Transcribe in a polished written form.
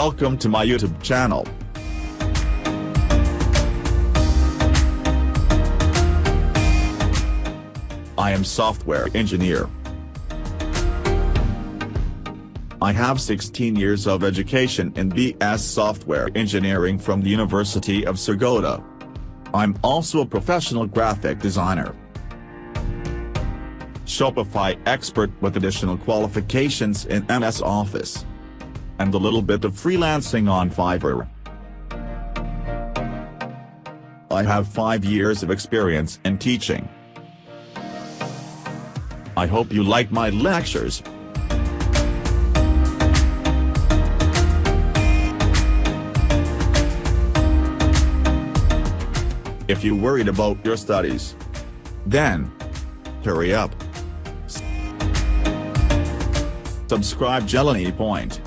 Welcome to my YouTube channel. I am software engineer. I have 16 years of education in BS Software Engineering from the University of Surgoda. I'm also a professional graphic designer, Shopify expert with additional qualifications in MS Office, and a little bit of freelancing on Fiverr. I have 5 years of experience in teaching. I hope you like my lectures. If you're worried about your studies, then hurry up. Subscribe Jelani Point.